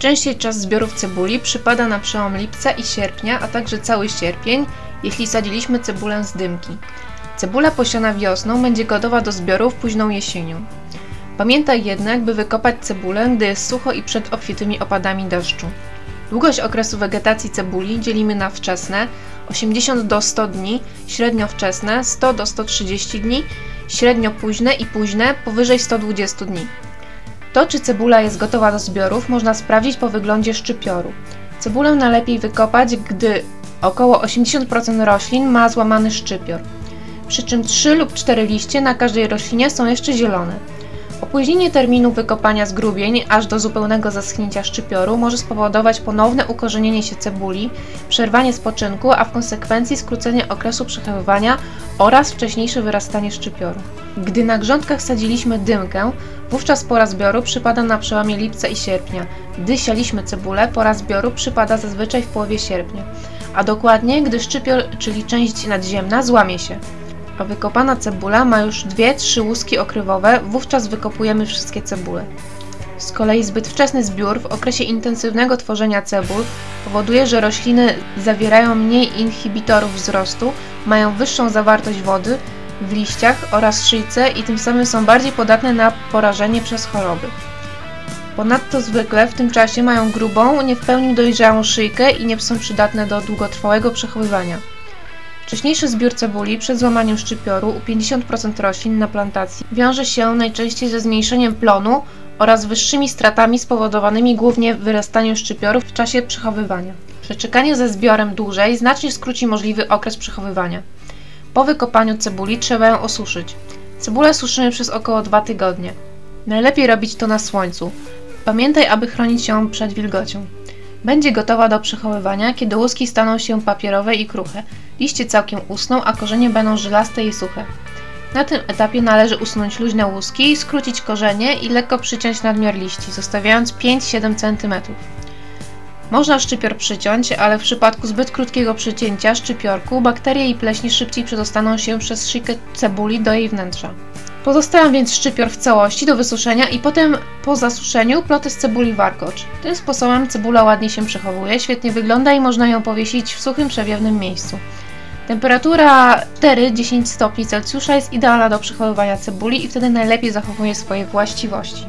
Najczęściej czas zbiorów cebuli przypada na przełom lipca i sierpnia, a także cały sierpień, jeśli sadziliśmy cebulę z dymki. Cebula posiana wiosną będzie gotowa do zbiorów późną jesienią. Pamiętaj jednak, by wykopać cebulę, gdy jest sucho i przed obfitymi opadami deszczu. Długość okresu wegetacji cebuli dzielimy na wczesne 80 do 100 dni, średnio wczesne 100 do 130 dni, średnio późne i późne powyżej 120 dni. To, czy cebula jest gotowa do zbiorów, można sprawdzić po wyglądzie szczypioru. Cebulę najlepiej wykopać, gdy około 80% roślin ma złamany szczypior. Przy czym 3 lub 4 liście na każdej roślinie są jeszcze zielone. Opóźnienie terminu wykopania zgrubień aż do zupełnego zaschnięcia szczypioru może spowodować ponowne ukorzenienie się cebuli, przerwanie spoczynku, a w konsekwencji skrócenie okresu przechowywania oraz wcześniejsze wyrastanie szczypioru. Gdy na grządkach sadziliśmy dymkę, wówczas pora zbioru przypada na przełomie lipca i sierpnia. Gdy sialiśmy cebulę, pora zbioru przypada zazwyczaj w połowie sierpnia, a dokładnie gdy szczypior, czyli część nadziemna, złamie się. A wykopana cebula ma już 2-3 łuski okrywowe, wówczas wykopujemy wszystkie cebule. Z kolei zbyt wczesny zbiór w okresie intensywnego tworzenia cebul powoduje, że rośliny zawierają mniej inhibitorów wzrostu, mają wyższą zawartość wody w liściach oraz szyjce i tym samym są bardziej podatne na porażenie przez choroby. Ponadto zwykle w tym czasie mają grubą, nie w pełni dojrzałą szyjkę i nie są przydatne do długotrwałego przechowywania. Wcześniejszy zbiór cebuli przed złamaniem szczypioru u 50% roślin na plantacji wiąże się najczęściej ze zmniejszeniem plonu oraz wyższymi stratami spowodowanymi głównie wyrastaniem szczypiorów w czasie przechowywania. Przeczekanie ze zbiorem dłużej znacznie skróci możliwy okres przechowywania. Po wykopaniu cebuli trzeba ją osuszyć. Cebulę suszymy przez około 2 tygodnie. Najlepiej robić to na słońcu. Pamiętaj, aby chronić ją przed wilgocią. Będzie gotowa do przechowywania, kiedy łuski staną się papierowe i kruche. Liście całkiem usną, a korzenie będą żylaste i suche. Na tym etapie należy usunąć luźne łuski, skrócić korzenie i lekko przyciąć nadmiar liści, zostawiając 5-7 cm. Można szczypior przyciąć, ale w przypadku zbyt krótkiego przycięcia szczypiorku bakterie i pleśnie szybciej przedostaną się przez szyjkę cebuli do jej wnętrza. Pozostawiam więc szczypior w całości do wysuszenia i potem po zasuszeniu plotę z cebuli warkocz. Tym sposobem cebula ładnie się przechowuje, świetnie wygląda i można ją powiesić w suchym, przewiewnym miejscu. Temperatura 4-10 stopni Celsjusza jest idealna do przechowywania cebuli i wtedy najlepiej zachowuje swoje właściwości.